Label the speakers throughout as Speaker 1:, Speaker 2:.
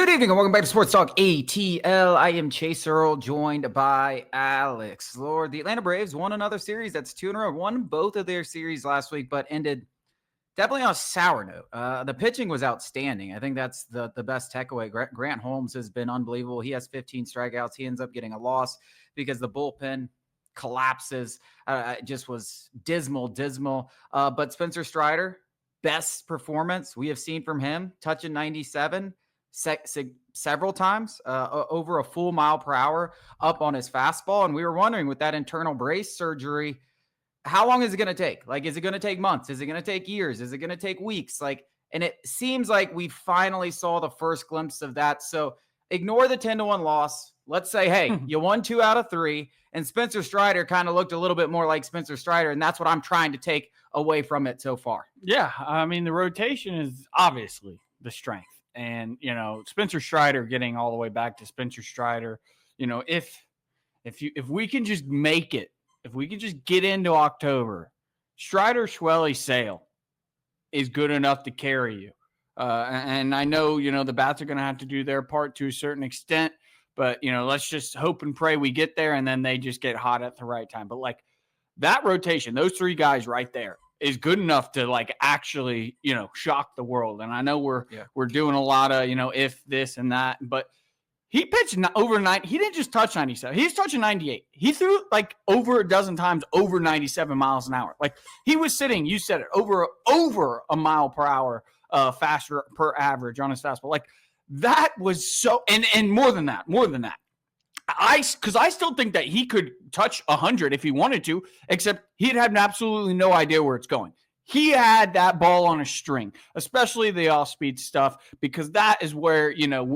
Speaker 1: Good evening and welcome back to Sports Talk ATL. I am Chase Earl, joined by Alex Lord. The Atlanta Braves won another series. That's 2 in a row. Won both of their series last week, but ended definitely on a sour note. The pitching was outstanding. I think that's the best takeaway. Grant Holmes has been unbelievable. He has 15 strikeouts. He ends up getting a loss because the bullpen collapses. It just was dismal. But Spencer Strider, best performance we have seen from him, touching 97 several times, over a full mile per hour up on his fastball. And we were wondering, with that internal brace surgery, how long is it going to take? Like, is it going to take months? Is it going to take years? Is it going to take weeks? And it seems like we finally saw the first glimpse of that. So ignore the 10-1 loss. Let's say, hey, you won 2 out of 3, and Spencer Strider kind of looked a little bit more like Spencer Strider, and that's what I'm trying to take away from it so far.
Speaker 2: Yeah, I mean, the rotation is obviously the strength. And, Spencer Strider getting all the way back to Spencer Strider, if we can just make it, if we can just get into October, Strider Schwelly Sale is good enough to carry you. And I know, the bats are going to have to do their part to a certain extent, but, let's just hope and pray we get there and then they just get hot at the right time. But that rotation, those 3 guys right there, is good enough to actually, shock the world. And I know we're doing a lot of, if this and that, but he pitched over 90. He didn't just touch 97. He's touching 98. He threw over a dozen times over 97 miles an hour. He was sitting, you said it, over a mile per hour faster per average on his fastball. That was so, and more than that. Because I still think that he could touch 100 if he wanted to, except he'd have absolutely no idea where it's going. He had that ball on a string, especially the off-speed stuff, because that is where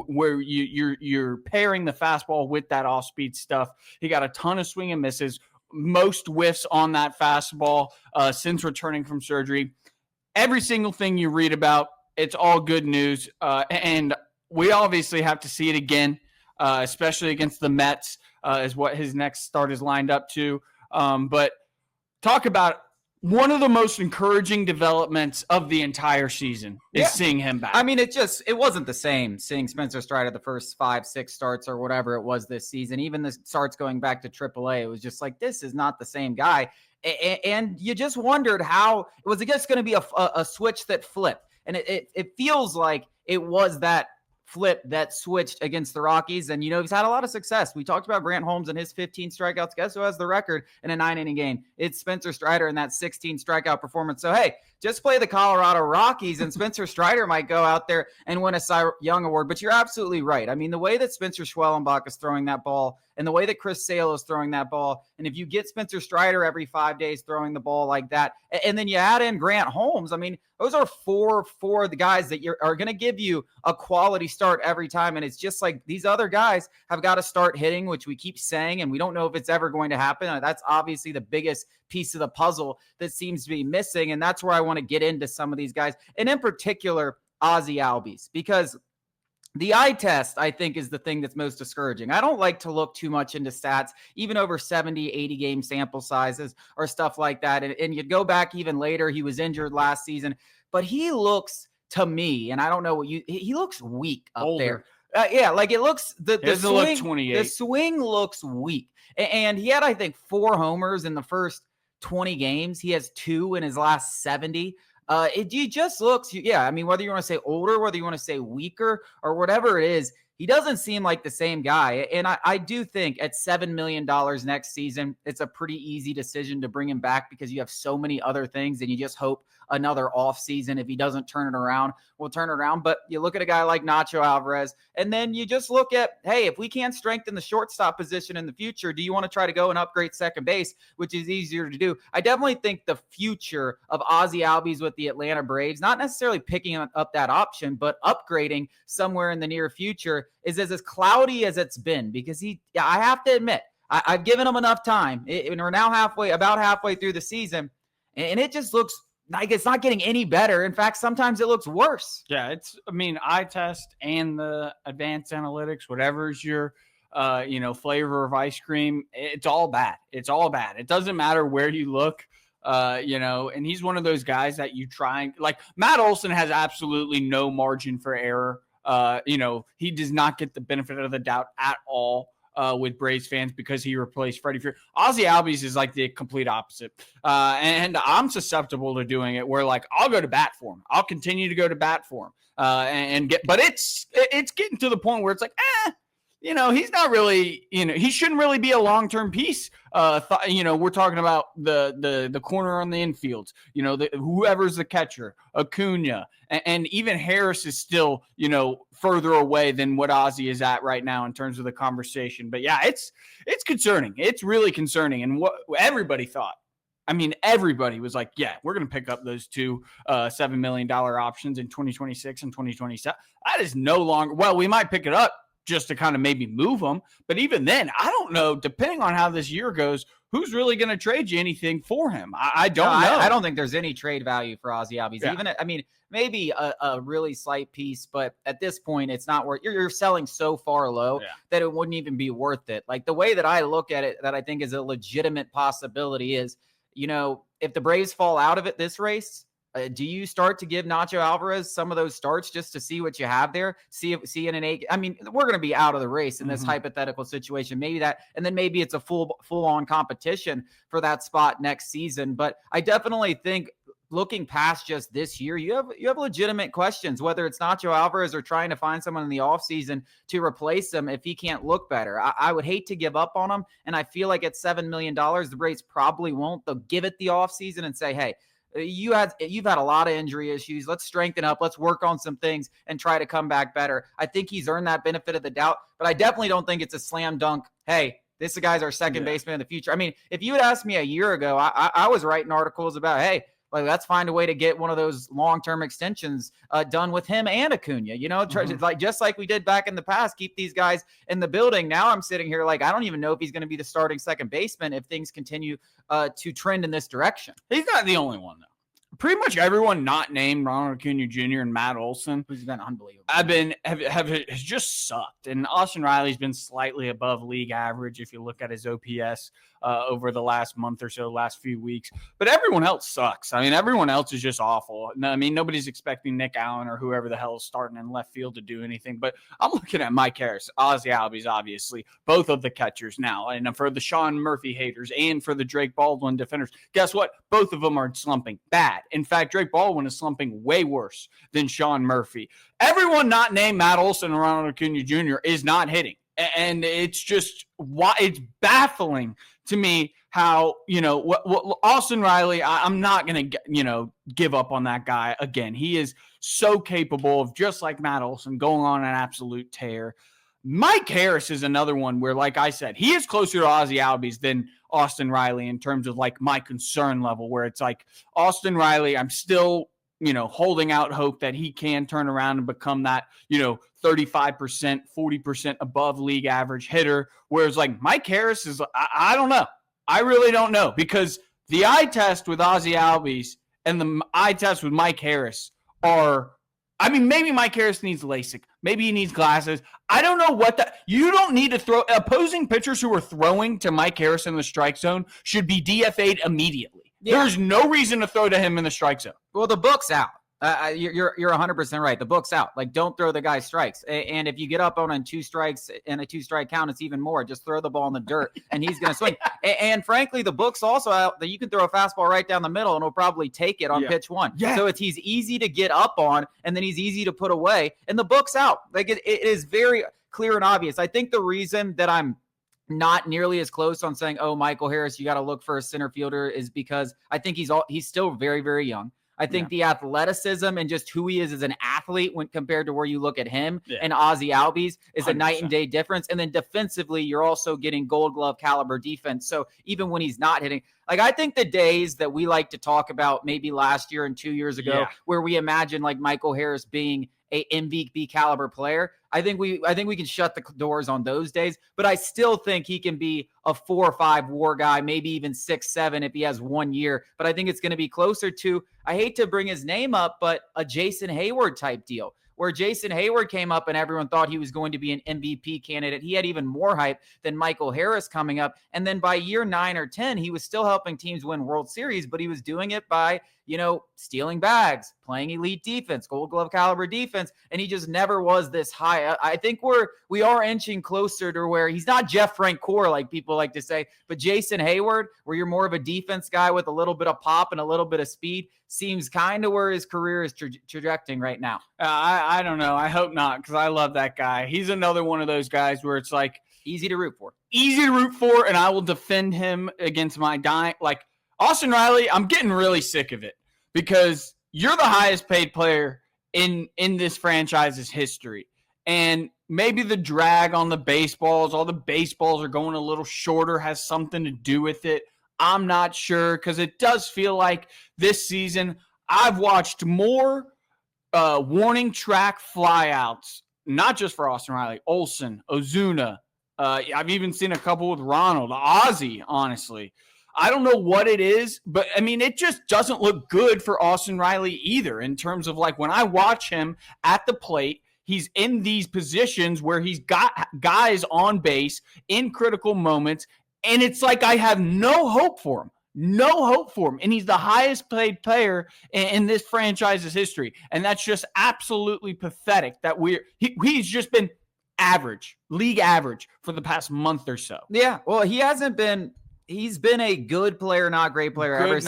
Speaker 2: where you're pairing the fastball with that off-speed stuff. He got a ton of swing and misses, most whiffs on that fastball since returning from surgery. Every single thing you read about, it's all good news, and we obviously have to see it again. Especially against the Mets, is what his next start is lined up to. But talk about one of the most encouraging developments of the entire season is seeing him back.
Speaker 1: I mean, it wasn't the same seeing Spencer Strider the first 5-6 starts or whatever it was this season. Even the starts going back to AAA, it was just this is not the same guy. And you just wondered how it was just going to be a switch that flipped. And it feels like it was that flip that switched against the Rockies. And, he's had a lot of success. We talked about Grant Holmes and his 15 strikeouts. Guess who has the record in a 9-inning game? It's Spencer Strider and that 16 strikeout performance. So, hey, just play the Colorado Rockies and Spencer Strider might go out there and win a Cy Young Award. But you're absolutely right. I mean, the way that Spencer Swellenbach is throwing that ball and the way that Chris Sale is throwing that ball, and if you get Spencer Strider every 5 days throwing the ball like that, and then you add in Grant Holmes, I mean, those are four of the guys that are going to give you a quality start every time. And it's just these other guys have got to start hitting, which we keep saying, and we don't know if it's ever going to happen. That's obviously the biggest piece of the puzzle that seems to be missing. And that's where I want to get into some of these guys, and in particular, Ozzie Albies, because the eye test, I think, is the thing that's most discouraging. I don't like to look too much into stats, even over 70, 80 game sample sizes or stuff like that. And you'd go back even later. He was injured last season, but he looks, to me, and I don't know he looks weak up
Speaker 2: Older.
Speaker 1: there. It looks, the swing looks weak. And he had, I think, 4 homers in the first 20 games. He has 2 in his last 70. It just looks, I mean, whether you want to say older, whether you want to say weaker or whatever it is, he doesn't seem like the same guy. And I do think at $7 million next season, it's a pretty easy decision to bring him back because you have so many other things and you just hope another off season, if he doesn't turn it around, will turn it around. But you look at a guy like Nacho Alvarez, and then you just look at, hey, if we can't strengthen the shortstop position in the future, do you want to try to go and upgrade second base, which is easier to do? I definitely think the future of Ozzie Albies with the Atlanta Braves, not necessarily picking up that option, but upgrading somewhere in the near future, is as cloudy as it's been, because I have to admit, I've given him enough time. We're now about halfway through the season, and it just looks like it's not getting any better. In fact, sometimes it looks worse.
Speaker 2: Yeah, eye test and the advanced analytics, whatever's your, flavor of ice cream, it's all bad. It's all bad. It doesn't matter where you look, and he's one of those guys that you try. Matt Olson has absolutely no margin for error He does not get the benefit of the doubt at all with Braves fans because he replaced Freddie Freeman. Ozzie Albies is like the complete opposite. And I'm susceptible to doing it where like I'll go to bat for him. I'll continue to go to bat for him. But it's getting to the point where it's like, he's not really, he shouldn't really be a long-term piece. We're talking about the corner on the infield, whoever's the catcher, Acuna, and even Harris is still, further away than what Ozzie is at right now in terms of the conversation. But yeah, it's concerning. It's really concerning. And what everybody thought, everybody was like, yeah, we're going to pick up those two $7 million options in 2026 and 2027. That is no longer, well, we might pick it up just to kind of maybe move them. But even then, I don't know, depending on how this year goes, who's really going to trade you anything for him? I don't know.
Speaker 1: I don't think there's any trade value for Ozzie Albies. Yeah. Even, maybe a really slight piece, but at this point, it's not worth. You're selling so far low that it wouldn't even be worth it. Like the way that I look at it, that I think is a legitimate possibility is, if the Braves fall out of it this race, do you start to give Nacho Alvarez some of those starts just to see what you have there? See in an eight. We're going to be out of the race in this hypothetical situation. Maybe that, and then maybe it's a full on competition for that spot next season. But I definitely think looking past just this year, you have legitimate questions, whether it's Nacho Alvarez or trying to find someone in the offseason to replace him if he can't look better. I would hate to give up on him. And I feel like at $7 million, the Braves probably won't. They'll give it the offseason and say, hey, you've had a lot of injury issues. Let's strengthen up. Let's work on some things and try to come back better. I think he's earned that benefit of the doubt, but I definitely don't think it's a slam dunk. Hey, this guy's our second baseman in the future. If you had asked me a year ago, I was writing articles about, hey, like let's find a way to get one of those long-term extensions done with him and Acuna, like just like we did back in the past, keep these guys in the building. Now I'm sitting here like, I don't even know if he's going to be the starting second baseman if things continue to trend in this direction.
Speaker 2: He's not the only one though. Pretty much everyone not named Ronald Acuna Jr. and Matt Olson,
Speaker 1: who's been unbelievable,
Speaker 2: has just sucked. And Austin Riley's been slightly above league average if you look at his OPS over the last month or so, last few weeks. But everyone else sucks. Everyone else is just awful. Nobody's expecting Nick Allen or whoever the hell is starting in left field to do anything. But I'm looking at Mike Harris, Ozzie Albies, obviously, both of the catchers now. And for the Sean Murphy haters and for the Drake Baldwin defenders, guess what? Both of them are slumping bad. In fact, Drake Baldwin is slumping way worse than Sean Murphy. Everyone not named Matt Olson and Ronald Acuna Jr. is not hitting. And it's just it's baffling to me how, what Austin Riley, I'm not going to, give up on that guy again. He is so capable of, just like Matt Olson, going on an absolute tear. Mike Harris is another one where, like I said, he is closer to Ozzie Albies than Austin Riley in terms of like my concern level, where it's like Austin Riley, I'm still, holding out hope that he can turn around and become that, 35%, 40% above league average hitter. Whereas like Mike Harris is, I don't know. I really don't know, because the eye test with Ozzie Albies and the eye test with Mike Harris are, maybe Mike Harris needs LASIK. Maybe he needs glasses. I don't know you don't need to throw. Opposing pitchers who are throwing to Mike Harris in the strike zone should be DFA'd immediately. Yeah. There's no reason to throw to him in the strike zone.
Speaker 1: Well, the book's out. You're 100% right. The book's out. Like, don't throw the guy strikes. And if you get up on 2 strikes and a 2-strike count, it's even more. Just throw the ball in the dirt, and he's going to swing. And frankly, the book's also out that you can throw a fastball right down the middle, and he'll probably take it on pitch 1. Yeah. So he's easy to get up on, and then he's easy to put away. And the book's out. Like, it is very clear and obvious. I think the reason that I'm not nearly as close on saying, oh, Michael Harris, you got to look for a center fielder, is because I think he's still very, very young. I think the athleticism and just who he is as an athlete when compared to where you look at him and Ozzie Albies is 100%. A night and day difference. And then defensively, you're also getting Gold Glove caliber defense. So even when he's not hitting, like, I think the days that we like to talk about maybe last year and 2 years ago, where we imagine like Michael Harris being a MVP caliber player, I think we can shut the doors on those days, but I still think he can be a 4 or 5 WAR guy, maybe even 6, 7 if he has 1 year. But I think it's going to be closer to, I hate to bring his name up, but a Jason Hayward type deal, where Jason Hayward came up and everyone thought he was going to be an MVP candidate. He had even more hype than Michael Harris coming up. And then by year 9 or 10, he was still helping teams win World Series, but he was doing it by stealing bags, playing elite defense, Gold Glove caliber defense, and he just never was this high. I think we are inching closer to where he's not Jeff Francoeur, like people like to say, but Jason Hayward, where you're more of a defense guy with a little bit of pop and a little bit of speed, seems kind of where his career is trajecting right now.
Speaker 2: I don't know. I hope not, because I love that guy. He's another one of those guys where it's like
Speaker 1: easy to root for,
Speaker 2: and I will defend him against my dying. Like Austin Riley, I'm getting really sick of it because you're the highest paid player in this franchise's history. And maybe the drag on the baseballs, all the baseballs are going a little shorter, has something to do with it. I'm not sure, because it does feel like this season I've watched more warning track flyouts, not just for Austin Riley, Olsen, Ozuna. I've even seen a couple with Ronald, Ozzie, honestly. I don't know what it is, but I mean, it just doesn't look good for Austin Riley either, in terms of like when I watch him at the plate, he's in these positions where he's got guys on base in critical moments, and it's like I have no hope for him. And he's the highest paid player in this franchise's history. And that's just absolutely pathetic that he's just been average, league average for the past month or so.
Speaker 1: Yeah, well, he's been a good player, not great player ever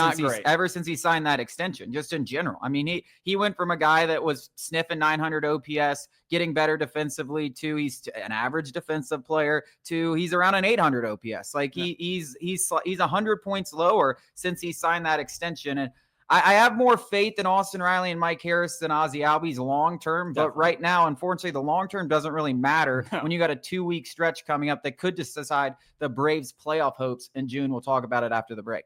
Speaker 1: since he signed that extension, just in general. I mean, he went from a guy that was sniffing 900 OPS, getting better defensively, to he's an average defensive player, to he's around an 800 OPS. Like he's 100 points lower since he signed that extension. And I have more faith in Austin Riley and Mike Harris than Ozzie Albies long-term, but right now, unfortunately, the long-term doesn't really matter when you got a 2-week stretch coming up that could just decide the Braves' playoff hopes in June. We'll talk about it after the break.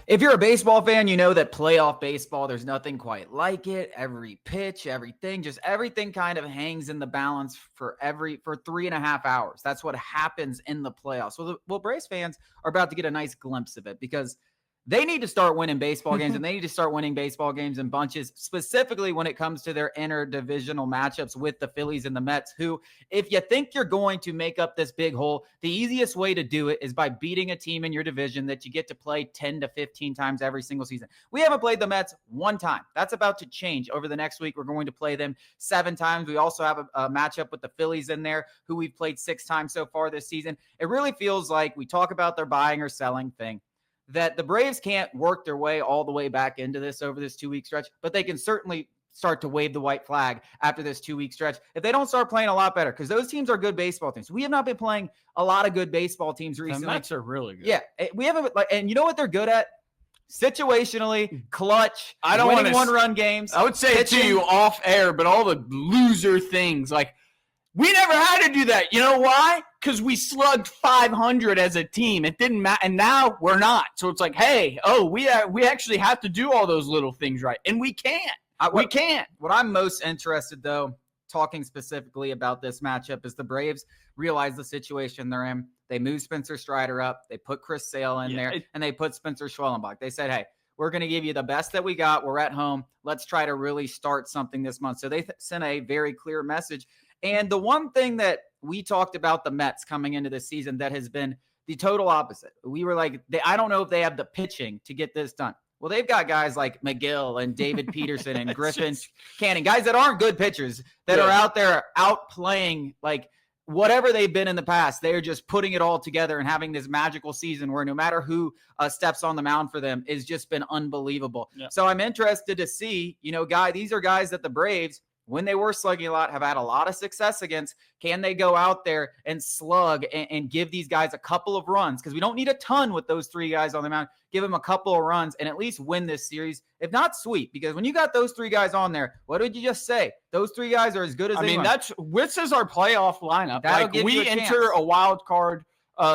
Speaker 1: If you're a baseball fan, you know that playoff baseball, there's nothing quite like it. Every pitch, everything kind of hangs in the balance for 3.5 hours. That's what happens in the playoffs. Well, Braves fans are about to get a nice glimpse of it, because they need to start winning baseball games, and they need to start winning baseball games in bunches, specifically when it comes to their interdivisional matchups with the Phillies and the Mets, who, if you think you're going to make up this big hole, the easiest way to do it is by beating a team in your division that you get to play 10 to 15 times every single season. We haven't played the Mets one time. That's about to change over the next week. We're going to play them 7 times. We also have a matchup with the Phillies in there, who we've played 6 times so far this season. It really feels like we talk about their buying or selling thing, that the Braves can't work their way all the way back into this over this 2-week stretch, but they can certainly start to wave the white flag after this 2-week stretch if they don't start playing a lot better, because those teams are good baseball teams. We have not been playing a lot of good baseball teams recently.
Speaker 2: The Mets are really good.
Speaker 1: Yeah, we haven't, and you know what they're good at? Situationally, clutch,
Speaker 2: I don't
Speaker 1: winning one-run games.
Speaker 2: I would say it to you off air, but all the loser things, like, we never had to do that. You know why? Because we slugged 500 as a team. It didn't matter, and now we're not. So it's like, hey, we actually have to do all those little things right, and we can't. We can't.
Speaker 1: What I'm most interested, though, talking specifically about this matchup, is the Braves realize the situation they're in. They moved Spencer Strider up. They put Chris Sale in there, and they put Spencer Swellenbach. They said, hey, we're going to give you the best that we got. We're at home. Let's try to really start something this month. So they sent a very clear message. And the one thing that we talked about the Mets coming into this season that has been the total opposite. We were like, I don't know if they have the pitching to get this done. Well, they've got guys like McGill and David Peterson and Griffin Canning, guys that aren't good pitchers, that are out there outplaying, like, whatever they've been in the past. They are just putting it all together and having this magical season where no matter who steps on the mound for them, has just been unbelievable. Yeah. So I'm interested to see, these are guys that the Braves, when they were slugging a lot, have had a lot of success against. Can they go out there and slug and give these guys a couple of runs? Because we don't need a ton with those 3 guys on the mound. Give them a couple of runs and at least win this series, if not sweep. Because when you got those 3 guys on there, what did you just say? Those 3 guys are as good as anyone.
Speaker 2: This is our playoff lineup. Like, we enter a wild card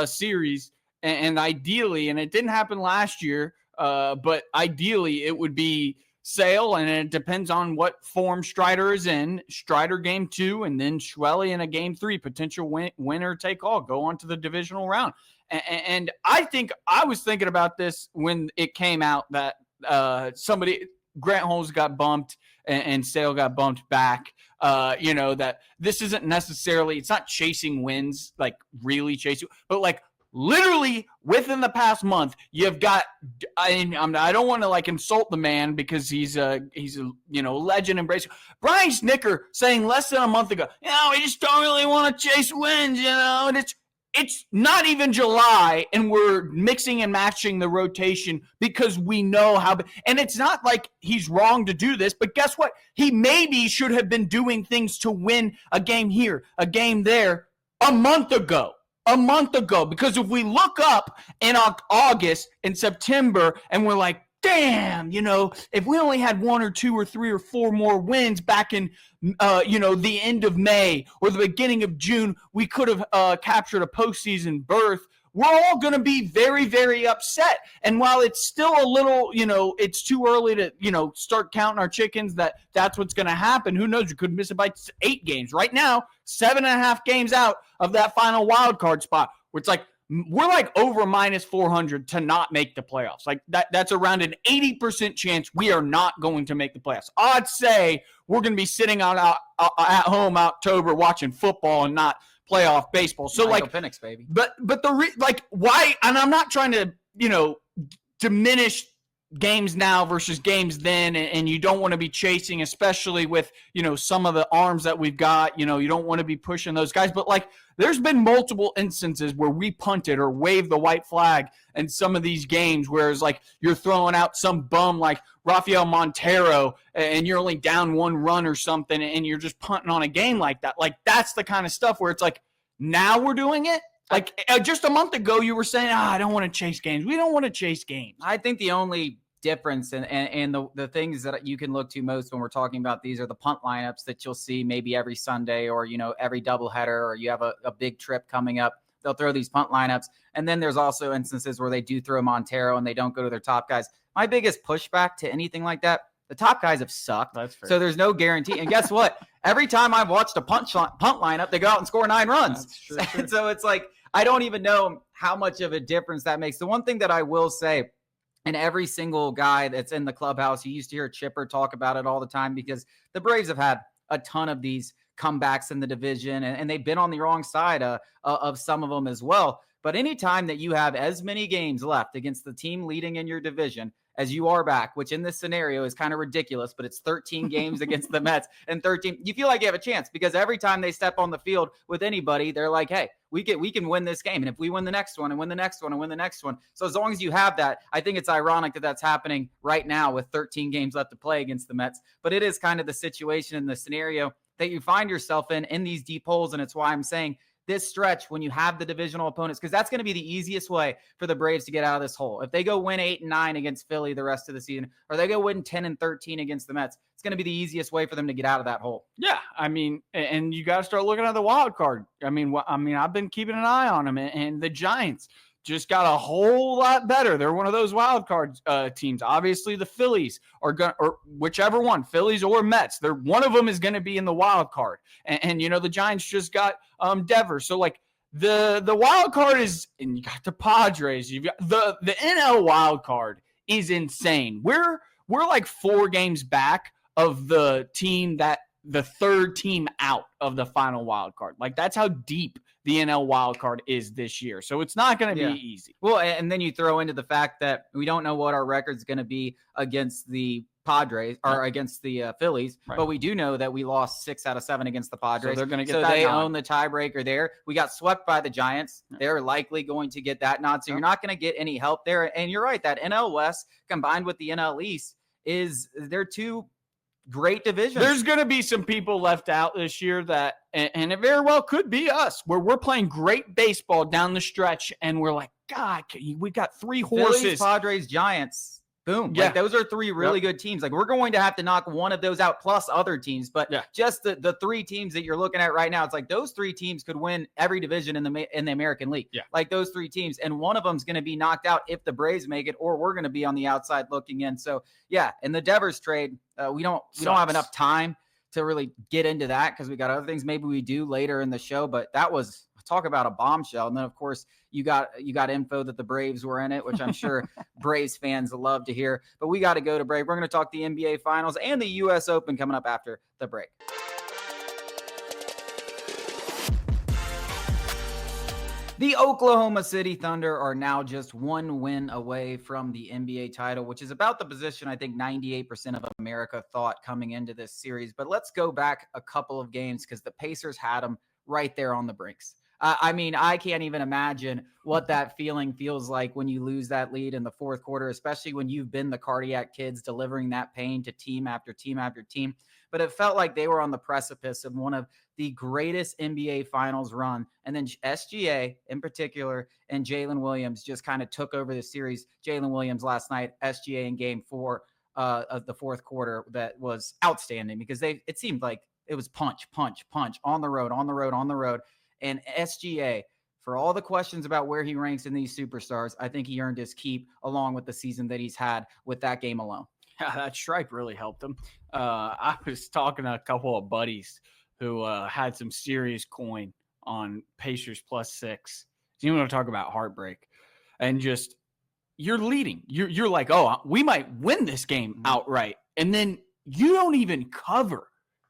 Speaker 2: series, and ideally, and it didn't happen last year, but ideally it would be Sale, and it depends on what form Strider is in. Strider game 2, and then Schwelly in a game 3, potential winner take all, go on to the divisional round. And I think I was thinking about this when it came out that Grant Holmes got bumped and Sale got bumped back. That this isn't necessarily, it's not chasing wins, like really chasing, but like literally within the past month, you've got, I don't want to like insult the man because he's a legend in baseball. Brian Snitker saying less than a month ago, we just don't really want to chase wins, and it's not even July, and we're mixing and matching the rotation because we know how. And it's not like he's wrong to do this, but guess what? He maybe should have been doing things to win a game here, a game there, a month ago. Because if we look up in August and September and we're like, damn, if we only had 1 or 2 or 3 or 4 more wins back in, the end of May or the beginning of June, we could have captured a postseason berth. We're all going to be very, very upset. And while it's still a little, it's too early to, start counting our chickens that's what's going to happen. Who knows? We could miss it by 8 games. Right now, 7.5 games out of that final wild card spot, where it's like, we're like over minus 400 to not make the playoffs. Like that's around an 80% chance we are not going to make the playoffs. I'd say we're going to be sitting out at home October watching football and not playoff baseball. So
Speaker 1: Michael Penix, baby.
Speaker 2: But why? And I'm not trying to diminish games now versus games then, and you don't want to be chasing, especially with some of the arms that we've got. You don't want to be pushing those guys. But there's been multiple instances where we punted or waved the white flag in some of these games, where it's like you're throwing out some bum like Rafael Montero, and you're only down 1 run or something, and you're just punting on a game like that. Like that's the kind of stuff where it's like, now we're doing it. Like just a month ago, you were saying, I don't want to chase games. We don't want to chase games.
Speaker 1: I think the only difference and the things that you can look to most when we're talking about these are the punt lineups that you'll see maybe every Sunday or, every doubleheader, or you have a big trip coming up. They'll throw these punt lineups. And then there's also instances where they do throw Montero and they don't go to their top guys. My biggest pushback to anything like that, the top guys have sucked.
Speaker 2: That's fair.
Speaker 1: So there's no guarantee. And guess what? Every time I've watched a punt lineup, they go out and score 9 runs.
Speaker 2: That's true.
Speaker 1: And so it's like, I don't even know how much of a difference that makes. The one thing that I will say, and every single guy that's in the clubhouse, you used to hear Chipper talk about it all the time, because the Braves have had a ton of these comebacks in the division, and they've been on the wrong side of some of them as well. But anytime that you have as many games left against the team leading in your division as you are back, which in this scenario is kind of ridiculous, but it's 13 games against the Mets and 13, you feel like you have a chance, because every time they step on the field with anybody, they're like, hey, we can win this game. And if we win the next one and win the next one and win the next one. So as long as you have that, I think it's ironic that that's happening right now with 13 games left to play against the Mets. But it is kind of the situation and the scenario that you find yourself in these deep holes. And it's why I'm saying this stretch, when you have the divisional opponents, because that's going to be the easiest way for the Braves to get out of this hole. If they go win 8-9 against Philly the rest of the season, or they go win 10-13 against the Mets, it's going to be the easiest way for them to get out of that hole.
Speaker 2: Yeah, I mean, and you got to start looking at the wild card. I mean, I've been keeping an eye on them, and the Giants just got a whole lot better. They're one of those wild card teams. Obviously, the Phillies are going, or whichever one, Phillies or Mets, they're one of them is going to be in the wild card. And the Giants just got Devers. So the wild card is, and you got the Padres. You've got the NL wild card is insane. We're like 4 games back of the team that the third team out of the final wild card. Like that's how deep the NL wild card is this year. So it's not going to be easy.
Speaker 1: Well, and then you throw into the fact that we don't know what our record's going to be against the Padres or against the Phillies, but we do know that we lost 6 out of 7 against the Padres.
Speaker 2: So they're going to get
Speaker 1: so
Speaker 2: that
Speaker 1: they
Speaker 2: nod.
Speaker 1: Own the tiebreaker there. We got swept by the Giants. They're likely going to get that nod. So you're not going to get any help there. And you're right, that NL West combined with the NL East they're 2 great divisions.
Speaker 2: There's going to be some people left out this year that, and it very well could be us, where we're playing great baseball down the stretch, and we're like, God, we got 3 horses.
Speaker 1: Phillies, Padres, Giants. Boom.
Speaker 2: Yeah.
Speaker 1: Like those are 3 really good teams. Like we're going to have to knock one of those out plus other teams. But just the 3 teams that you're looking at right now, it's like those 3 teams could win every division in the American League.
Speaker 2: Yeah.
Speaker 1: Like those 3 teams. And one of them's going to be knocked out if the Braves make it, or we're going to be on the outside looking in. So yeah, in the Devers trade, we don't have enough time to really get into that because we got other things maybe we do later in the show. But that was, talk about a bombshell. And then of course you got info that the Braves were in it, which I'm sure Braves fans love to hear. But we got to go to break. We're going to talk the NBA Finals and the U.S. Open coming up after the break. The Oklahoma City Thunder are now just one win away from the NBA title, which is about the position I think 98% of America thought coming into this series. But let's go back a couple of games because the Pacers had them right there on the brinks. I mean, I can't even imagine what that feeling feels like when you lose that lead in the fourth quarter, especially when you've been the cardiac kids delivering that pain to team after team after team. But it felt like they were on the precipice of one of the greatest NBA finals run. And then SGA in particular and Jalen Williams just kind of took over the series. Jalen Williams last night, SGA in game 4 of the fourth quarter, that was outstanding because it seemed like it was punch on the road. And SGA, for all the questions about where he ranks in these superstars, I think he earned his keep along with the season that he's had with that game alone.
Speaker 2: Yeah, that stripe really helped him. I was talking to a couple of buddies who had some serious coin on Pacers +6. You want to talk about heartbreak. And just, you're leading. You're like, oh, we might win this game outright. And then you don't even cover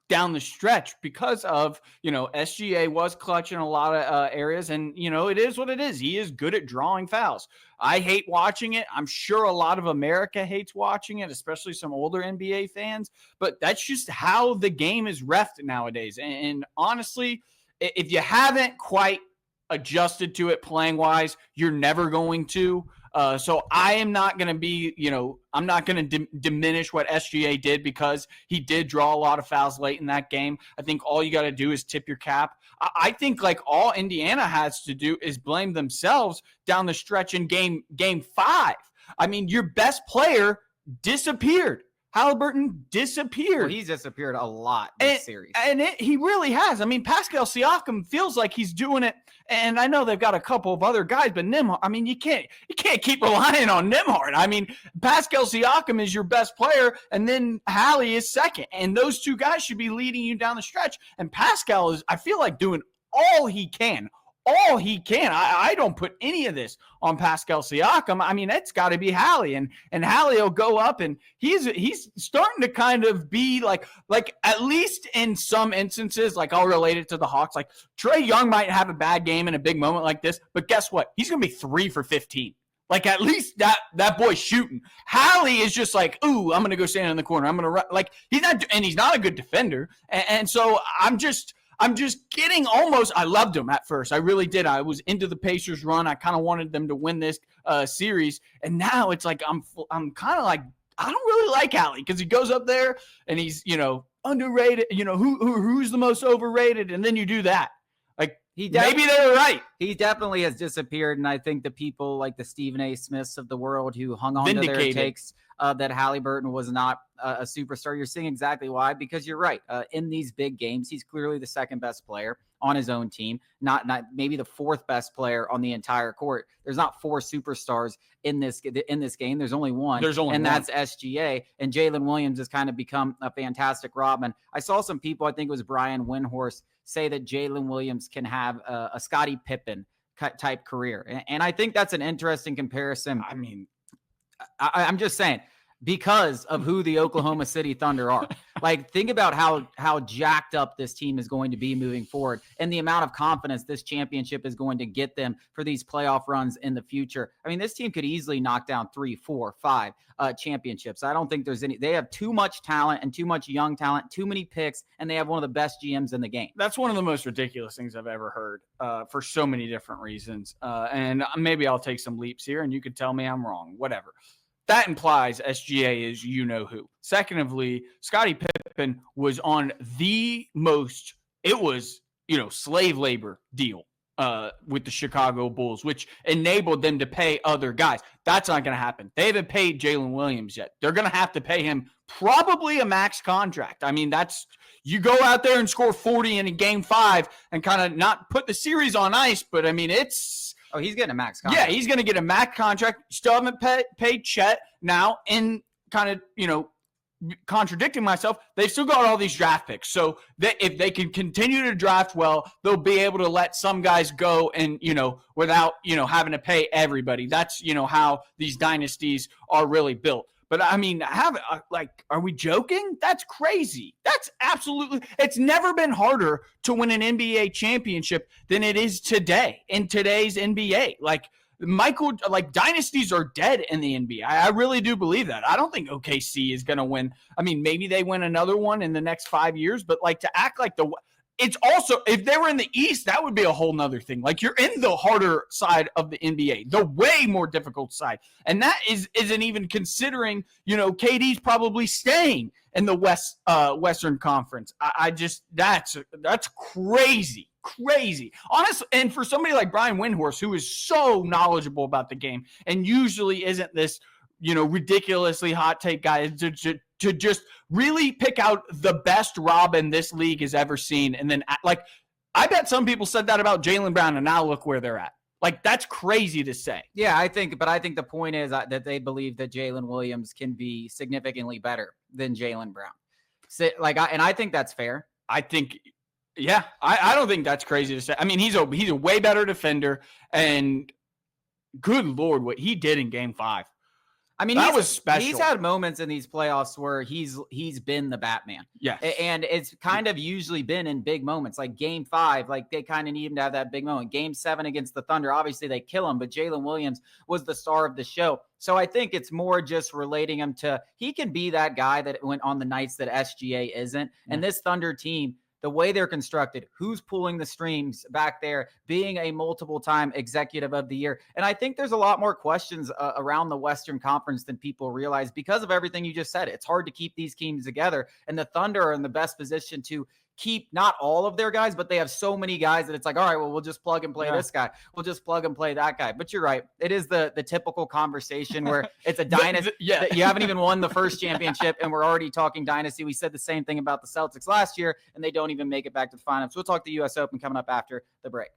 Speaker 2: down the stretch because of, SGA was clutch in a lot of areas. And, it is what it is. He is good at drawing fouls. I hate watching it. I'm sure a lot of America hates watching it, especially some older NBA fans. But that's just how the game is reffed nowadays. And honestly, if you haven't quite adjusted to it playing wise, you're never going to. So I am not going to be, I'm not going to diminish what SGA did because he did draw a lot of fouls late in that game. I think all you got to do is tip your cap. I think like all Indiana has to do is blame themselves down the stretch in game 5. I mean, your best player disappeared. Halliburton disappeared.
Speaker 1: Well, he's disappeared a lot this series.
Speaker 2: And he really has. I mean, Pascal Siakam feels like he's doing it. And I know they've got a couple of other guys, but Nembhard, I mean, you can't keep relying on Nembhard. I mean, Pascal Siakam is your best player, and then Hallie is second. And those two guys should be leading you down the stretch. And Pascal is, I feel like, doing all he can. I don't put any of this on Pascal Siakam. I mean, it's got to be Hallie, and Hallie will go up, and he's starting to kind of be like at least in some instances, like I'll relate it to the Hawks. Like Trae Young might have a bad game in a big moment like this, but guess what? He's going to be 3 for 15. Like at least that boy's shooting. Hallie is just like, ooh, I'm going to go stand in the corner. I'm going to run. Like he's not a good defender, and so I'm just getting almost – I loved him at first. I really did. I was into the Pacers run. I kind of wanted them to win this series. And now it's like I'm kind of like I don't really like Hallie because he goes up there and he's, underrated. Who's the most overrated? And then you do that. Like maybe they were right.
Speaker 1: He definitely has disappeared. And I think the people like the Stephen A. Smiths of the world who hung on to their takes that Halliburton was not a superstar. You're seeing exactly why, because you're right. In these big games, he's clearly the second best player on his own team, not maybe the fourth best player on the entire court. There's not 4 superstars in this game. There's only one. That's SGA. And Jalen Williams has kind of become a fantastic Robin. I saw some people, I think it was Brian Windhorst, say that Jalen Williams can have a Scottie Pippen type career. And I think that's an interesting comparison.
Speaker 2: I mean,
Speaker 1: I'm just saying, because of who the Oklahoma City Thunder are. Like, think about how jacked up this team is going to be moving forward and the amount of confidence this championship is going to get them for these playoff runs in the future. I mean, this team could easily knock down 3, 4, 5 championships. I don't think there's any – they have too much talent and too much young talent, too many picks, and they have one of the best GMs in the game.
Speaker 2: That's one of the most ridiculous things I've ever heard for so many different reasons. And maybe I'll take some leaps here, and you could tell me I'm wrong, whatever. That implies SGA is you-know-who. Secondly, Scottie Pippen was on the most, it was, slave labor deal with the Chicago Bulls, which enabled them to pay other guys. That's not going to happen. They haven't paid Jalen Williams yet. They're going to have to pay him probably a max contract. I mean, you go out there and score 40 in a game 5 and kind of not put the series on ice, but I mean, it's...
Speaker 1: Oh, he's getting a max contract.
Speaker 2: Yeah, he's going to get a max contract. Still haven't paid Chet. Now, in kind of, contradicting myself, they've still got all these draft picks. So if they can continue to draft well, they'll be able to let some guys go and, without, having to pay everybody. That's, how these dynasties are really built. But I mean, are we joking? That's crazy. That's absolutely, it's never been harder to win an NBA championship than it is today in today's NBA. Dynasties are dead in the NBA. I really do believe that. I don't think OKC is going to win. I mean, maybe they win another one in the next 5 years, but to act like it's also, if they were in the East, that would be a whole nother thing. You're in the harder side of the NBA, the way more difficult side. And that isn't even considering, KD's probably staying in the Western Conference. That's crazy. Crazy. Honestly, and for somebody like Brian Windhorst, who is so knowledgeable about the game and usually isn't this, ridiculously hot take guy, to just really pick out the best Robin this league has ever seen. And then, I bet some people said that about Jaylen Brown, and now look where they're at. That's crazy to say.
Speaker 1: Yeah, I think the point is that they believe that Jalen Williams can be significantly better than Jaylen Brown. And I think that's fair.
Speaker 2: I think, yeah, I don't think that's crazy to say. I mean, he's a way better defender, and good Lord, what he did in Game 5. I mean, that was special.
Speaker 1: He's had moments in these playoffs where he's been the Batman.
Speaker 2: Yes.
Speaker 1: And it's kind of usually been in big moments, like Game 5. They kind of need him to have that big moment. Game 7 against the Thunder, obviously they kill him, but Jalen Williams was the star of the show. So I think it's more just relating him to, he can be that guy that went on the nights that SGA isn't. Yeah. And this Thunder team, the way they're constructed, who's pulling the strings back there, being a multiple-time executive of the year. And I think there's a lot more questions around the Western Conference than people realize because of everything you just said. It's hard to keep these teams together, and the Thunder are in the best position to keep not all of their guys, but they have so many guys that it's all right, well, we'll just plug and play this guy. We'll just plug and play that guy. But you're right. It is the typical conversation where it's a dynasty.
Speaker 2: Yeah.
Speaker 1: You haven't even won the first championship, and we're already talking dynasty. We said the same thing about the Celtics last year, and they don't even make it back to the finals. We'll talk the U.S. Open coming up after the break.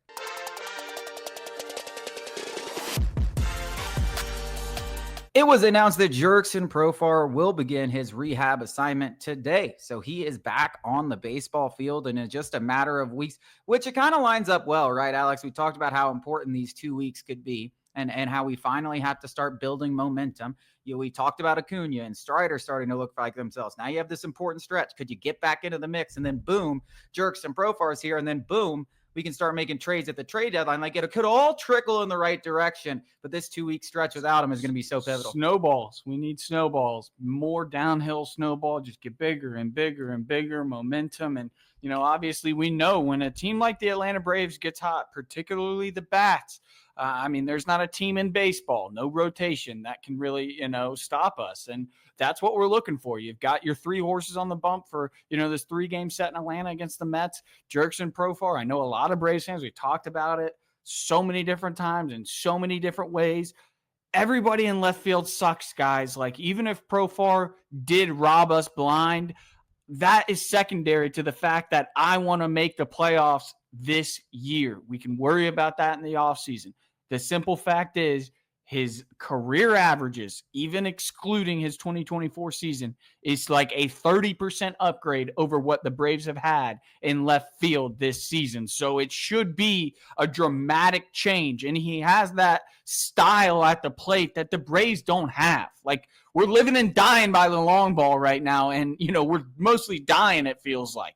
Speaker 1: It was announced that Jurgson Profar will begin his rehab assignment today. So he is back on the baseball field and in just a matter of weeks, which it kind of lines up well, right, Alex? We talked about how important these 2 weeks could be and how we finally have to start building momentum. We talked about Acuna and Strider starting to look like themselves. Now you have this important stretch. Could you get back into the mix? And then boom, Jurgson Profar is here. And then boom, we can start making trades at the trade deadline. It could all trickle in the right direction, but this 2-week stretch without him is going to be so pivotal.
Speaker 2: Snowballs. We need snowballs. More downhill snowball. Just get bigger and bigger and bigger momentum. And, obviously we know when a team like the Atlanta Braves gets hot, particularly the bats, there's not a team in baseball, no rotation that can really, stop us. And that's what we're looking for. You've got your 3 horses on the bump for, this 3-game set in Atlanta against the Mets. Jurgson Profar. I know a lot of Braves fans. We talked about it so many different times in so many different ways. Everybody in left field sucks, guys. Even if Profar did rob us blind, that is secondary to the fact that I want to make the playoffs this year. We can worry about that in the offseason. The simple fact is his career averages, even excluding his 2024 season, is like a 30% upgrade over what the Braves have had in left field this season. So it should be a dramatic change. And he has that style at the plate that the Braves don't have. We're living and dying by the long ball right now. And, we're mostly dying, it feels like.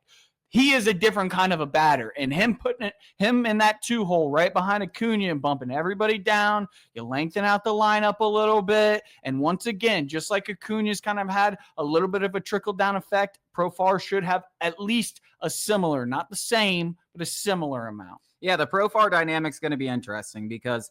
Speaker 2: He is a different kind of a batter, and him putting him in that 2-hole right behind Acuna and bumping everybody down, you lengthen out the lineup a little bit, and once again, just like Acuna's kind of had a little bit of a trickle-down effect, Profar should have at least a similar, not the same, but a similar amount.
Speaker 1: Yeah, the Profar dynamic's going to be interesting because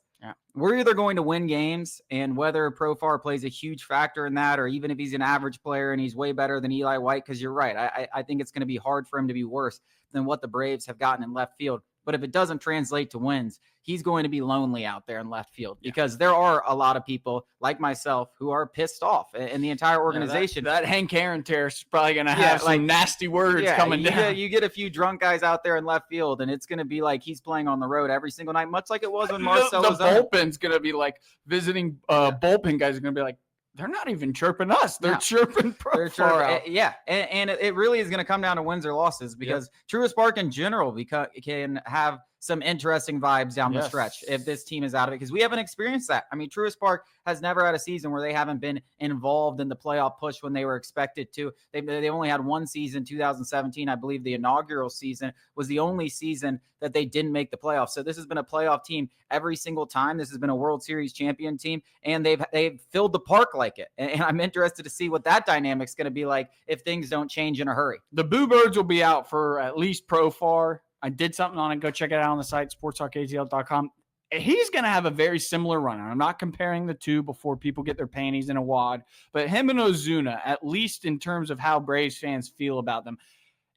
Speaker 1: we're either going to win games, and whether Profar plays a huge factor in that, or even if he's an average player and he's way better than Eli White, because you're right. I think it's going to be hard for him to be worse than what the Braves have gotten in left field. But if it doesn't translate to wins, he's going to be lonely out there in left field because there are a lot of people like myself who are pissed off in the entire organization.
Speaker 2: That Hank Aaron tear is probably going to have some nasty words coming down.
Speaker 1: You get a few drunk guys out there in left field, and it's going to be like he's playing on the road every single night, much like it was when Marcell was
Speaker 2: on. The bullpen's going to be like visiting bullpen guys are going to be like, they're not even chirping us. They're chirping Profar.
Speaker 1: And it really is going to come down to wins or losses because Truist Park in general can have some interesting vibes down the stretch if this team is out of it, because we haven't experienced that. I mean, Truist Park has never had a season where they haven't been involved in the playoff push when they were expected to. They only had one season, 2017. I believe the inaugural season was the only season that they didn't make the playoffs. So this has been a playoff team every single time. This has been a World Series champion team, and they've filled the park like it. And I'm interested to see what that dynamic's going to be like if things don't change in a hurry.
Speaker 2: The Boo Birds will be out for at least Profar. I did something on it. Go check it out on the site, SportsTalkATL.com. He's going to have a very similar run. I'm not comparing the two before people get their panties in a wad, but him and Ozuna, at least in terms of how Braves fans feel about them,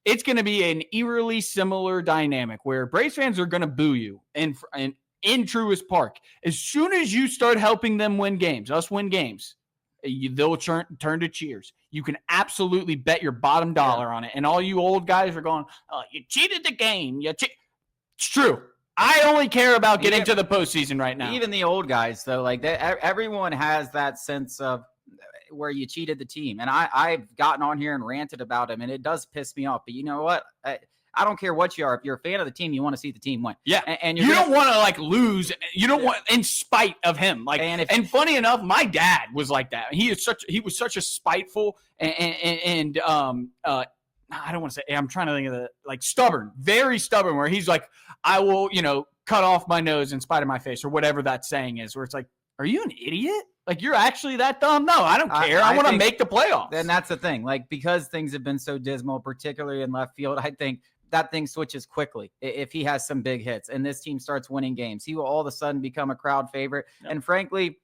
Speaker 2: it's going to be an eerily similar dynamic where Braves fans are going to boo you in Truist Park. As soon as you start helping them win games, they'll turn to cheers. You can absolutely bet your bottom dollar on it. And all you old guys are going, oh, you cheated the game. It's true. I only care about getting to the postseason right now.
Speaker 1: Even the old guys, though, like everyone has that sense of where you cheated the team. And I've gotten on here and ranted about him, and it does piss me off. But you know what? I don't care what you are. If you're a fan of the team, you want to see the team win.
Speaker 2: Yeah, and you don't want to lose. You don't want in spite of him. And funny enough, my dad was like that. He was such a spiteful and I don't want to say. I'm trying to think of the stubborn, very stubborn. Where he's like, I will, cut off my nose in spite of my face, or whatever that saying is. Where it's like, are you an idiot? Like, you're actually that dumb? No, I don't care. I want to make the playoffs.
Speaker 1: Then that's the thing. Because things have been so dismal, particularly in left field, I think that thing switches quickly if he has some big hits and this team starts winning games. He will all of a sudden become a crowd favorite. Yep. And frankly,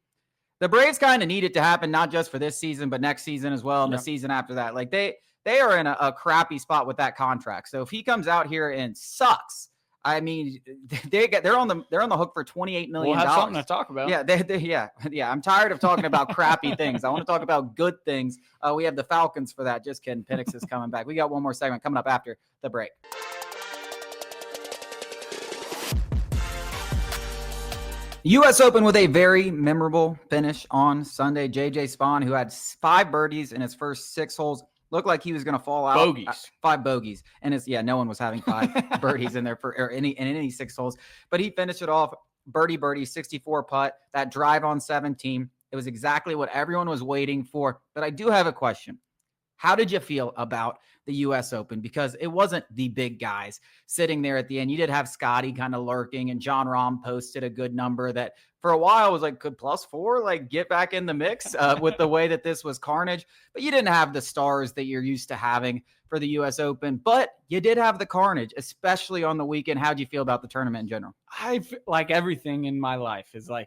Speaker 1: the Braves kind of need it to happen, not just for this season, but next season as well, and the season after that. They are in a crappy spot with that contract. So if he comes out here and sucks, I mean, they're on the hook for $28 million.
Speaker 2: We'll have something to talk about.
Speaker 1: Yeah. I'm tired of talking about crappy things. I want to talk about good things. We have the Falcons for that. Just kidding. Penix is coming back. We got one more segment coming up after the break. U.S. Open with a very memorable finish on Sunday. J.J. Spaun, who had 5 birdies in his first 6 holes, looked like he was going to fall out.
Speaker 2: Bogeys.
Speaker 1: 5 bogeys. And no one was having 5 birdies in there in any 6 holes. But he finished it off birdie, 64 putt, that drive on 17. It was exactly what everyone was waiting for. But I do have a question. How did you feel about the U.S. Open? Because it wasn't the big guys sitting there at the end. You did have Scotty kind of lurking, and John Rahm posted a good number that for a while was like, could +4 get back in the mix with the way that this was carnage. But you didn't have the stars that you're used to having for the U.S. Open. But you did have the carnage, especially on the weekend. How'd you feel about the tournament in general?
Speaker 2: Like everything in my life is I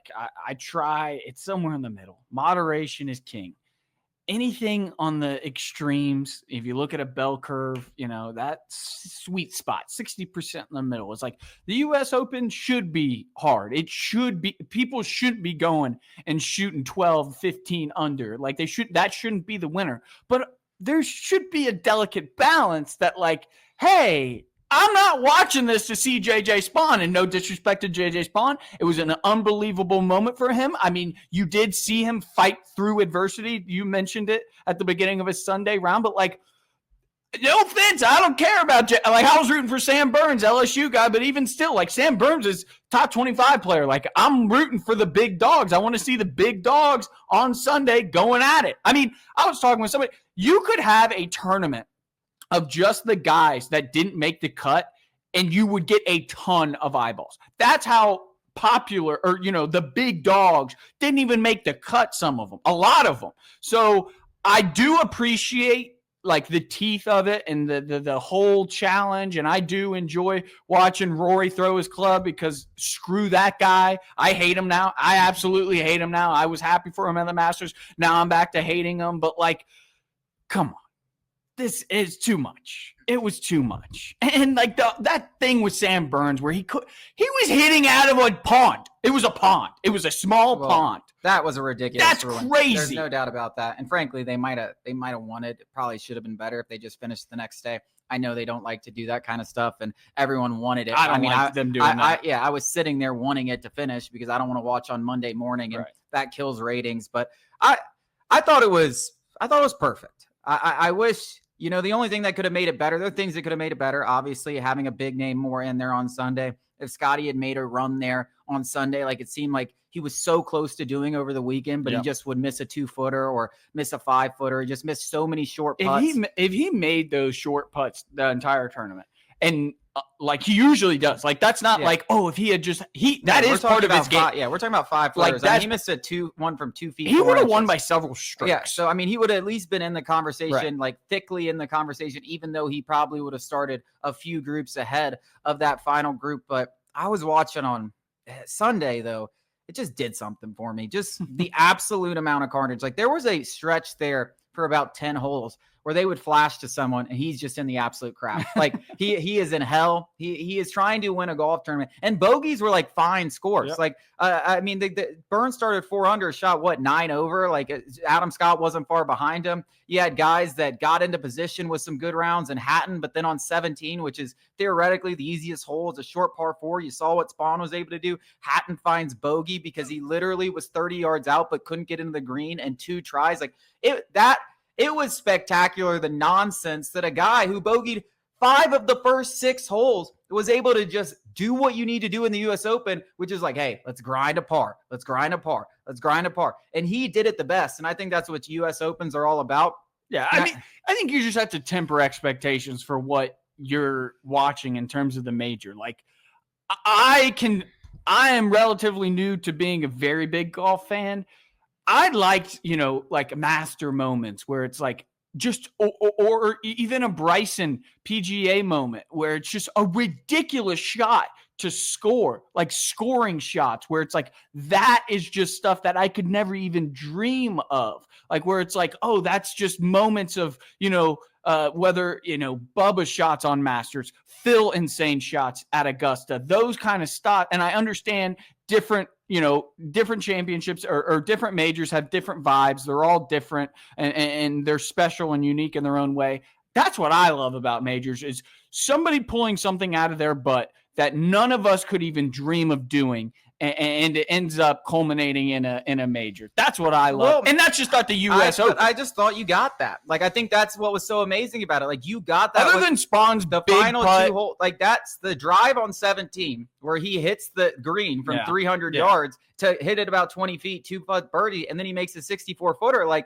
Speaker 2: try. It's somewhere in the middle. Moderation is king. Anything on the extremes, if you look at a bell curve, that sweet spot, 60% in the middle. It's like the U.S. Open should be hard. It should be. People shouldn't be going and shooting 12, 15 under. That shouldn't be the winner. But there should be a delicate balance that hey, I'm not watching this to see J.J. Spaun, and no disrespect to J.J. Spaun. It was an unbelievable moment for him. I mean, you did see him fight through adversity. You mentioned it at the beginning of his Sunday round, but no offense, I don't care about I was rooting for Sam Burns, LSU guy, but even still, Sam Burns is top 25 player. I'm rooting for the big dogs. I want to see the big dogs on Sunday going at it. I mean, I was talking with somebody. You could have a tournament of just the guys that didn't make the cut, and you would get a ton of eyeballs. That's how popular, or, the big dogs didn't even make the cut, some of them, a lot of them. So I do appreciate the teeth of it and the whole challenge, and I do enjoy watching Rory throw his club, because screw that guy. I hate him now. I absolutely hate him now. I was happy for him at the Masters. Now I'm back to hating him, but come on. This is too much. It was too much. And that thing with Sam Burns where he was hitting out of a pond. It was a pond. It was a small pond.
Speaker 1: That was a ridiculous
Speaker 2: That's
Speaker 1: ruling.
Speaker 2: Crazy.
Speaker 1: There's no doubt about that. And frankly, they might have won it. It probably should have been better if they just finished the next day. I know they don't like to do that kind of stuff, and everyone wanted it.
Speaker 2: I mean, them doing that.
Speaker 1: I was sitting there wanting it to finish because I don't want to watch on Monday morning, and that kills ratings. But I thought it was perfect. I wish. The only thing that could have made it better, there are things that could have made it better. Obviously, having a big name more in there on Sunday. if Scotty had made a run there on Sunday, like it seemed like he was so close to doing over the weekend, but he just would miss a 2-footer or miss a 5-footer. He just missed so many short putts.
Speaker 2: If he made those short putts the entire tournament, and like he usually does, like that's not like, oh, if he had just that is part of his game.
Speaker 1: We're talking about 5-footers.
Speaker 2: Like
Speaker 1: he missed one from 2 feet.
Speaker 2: He would have won by several strokes.
Speaker 1: Yeah, so I mean, he would have at least been in the conversation, like thickly in the conversation, even though he probably would have started a few groups ahead of that final group. But I was watching on Sunday, though. It just did something for me. Just the absolute amount of carnage. Like there was a stretch there for about 10 holes where they would flash to someone and he's just in the absolute crap. Like he is in hell. He is trying to win a golf tournament, and bogeys were like fine scores. Yep. Like, I mean, the Burns started 4 under, shot 9 over. Like Adam Scott wasn't far behind him. You had guys that got into position with some good rounds and Hatton, but then on 17, which is theoretically the easiest hole, it's a short par 4. You saw what Spawn was able to do. Hatton finds bogey because he literally was 30 yards out, but couldn't get into the green, and 2 tries. Like it was spectacular, the nonsense that a guy who bogeyed 5 of the first 6 holes was able to just do what you need to do in the U.S. Open, which is like, hey, let's grind a par. Let's grind a par. Let's grind a par. And he did it the best. And I think that's what U.S. Opens are all about.
Speaker 2: Yeah, I mean, I think you just have to temper expectations for what you're watching in terms of the major. Like, I am relatively new to being a very big golf fan. I liked, like master moments where it's like just, or even a Bryson PGA moment where it's just a ridiculous shot to score, like scoring shots where it's like, that is just stuff that I could never even dream of. Like where it's like, oh, that's just moments of, whether, Bubba shots on Masters, Phil insane shots at Augusta, those kind of stuff. And I understand different championships or different majors have different vibes. They're all different and they're special and unique in their own way. That's what I love about majors is somebody pulling something out of their butt that none of us could even dream of doing. And it ends up culminating in a major. That's what I love. Well, and that's just not the U.S. Open.
Speaker 1: I just thought you got that. Like, I think that's what was so amazing about it. Like, you got that.
Speaker 2: Other than Spawn's
Speaker 1: the
Speaker 2: big
Speaker 1: final
Speaker 2: putt.
Speaker 1: 2 holes. Like, that's the drive on 17 where he hits the green from 300 yards to hit it about 20 feet, 2-putt birdie, and then he makes a 64-footer. Like,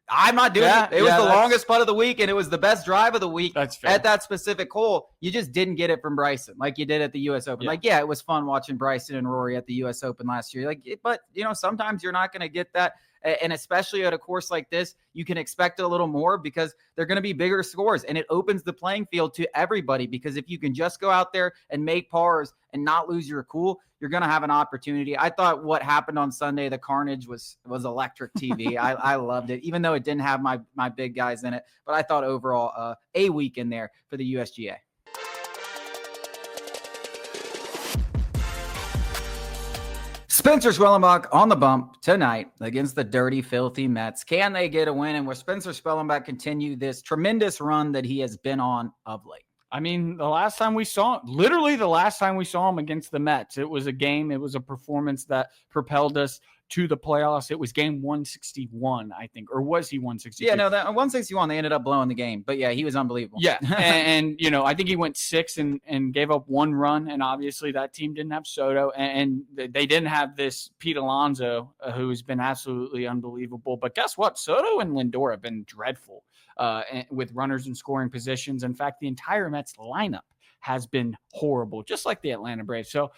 Speaker 1: I'm not doing it. It was the longest putt of the week, and it was the best drive of the week at that specific hole. You just didn't get it from Bryson like you did at the U.S. Open. Like, it was fun watching Bryson and Rory at the U.S. Open last year. But sometimes you're not going to get that. And especially at a course like this, you can expect a little more because they're going to be bigger scores. And it opens the playing field to everybody because if you can just go out there and make pars and not lose your cool, you're going to have an opportunity. I thought what happened on Sunday, the carnage was electric TV. I loved it, even though it didn't have my big guys in it. But I thought overall a week in there for the USGA. Spencer Swellenbach on the bump tonight against the dirty, filthy Mets. Can they get a win? And will Spencer Swellenbach continue this tremendous run that he has been on of late?
Speaker 2: I mean, the last time we saw him against the Mets, it was a game, it was a performance that propelled us to the playoffs. It was game 161, I think, or was he 162?
Speaker 1: Yeah, no, that 161, they ended up blowing the game, but yeah, he was unbelievable.
Speaker 2: Yeah, and I think he went 6 and gave up 1 run, and obviously that team didn't have Soto, and they didn't have this Pete Alonso, who has been absolutely unbelievable. But guess what? Soto and Lindor have been dreadful with runners in scoring positions. In fact, the entire Mets lineup has been horrible, just like the Atlanta Braves. So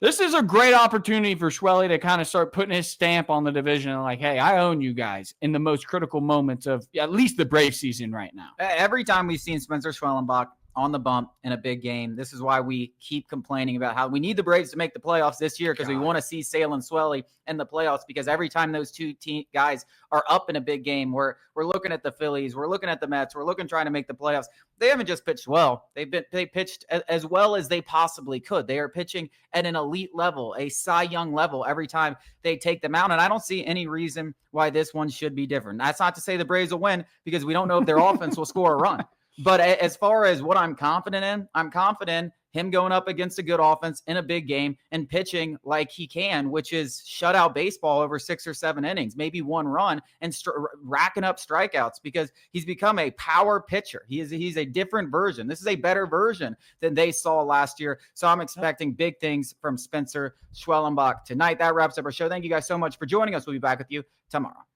Speaker 2: this is a great opportunity for Swelly to kind of start putting his stamp on the division and like, hey, I own you guys in the most critical moments of at least the Brave season right now.
Speaker 1: Every time we've seen Spencer Swellenbach on the bump in a big game, this is why we keep complaining about how we need the Braves to make the playoffs this year because we want to see Sale and Swelly in the playoffs because every time those two guys are up in a big game, we're looking at the Phillies, we're looking at the Mets, we're trying to make the playoffs. They haven't just pitched well. They pitched as well as they possibly could. They are pitching at an elite level, a Cy Young level every time they take them out. And I don't see any reason why this one should be different. That's not to say the Braves will win because we don't know if their offense will score a run. But as far as what I'm confident in, I'm confident him going up against a good offense in a big game and pitching like he can, which is shutout baseball over 6 or 7 innings, maybe 1 run, and racking up strikeouts because he's become a power pitcher. He's a different version. This is a better version than they saw last year. So I'm expecting big things from Spencer Swellenbach tonight. That wraps up our show. Thank you guys so much for joining us. We'll be back with you tomorrow.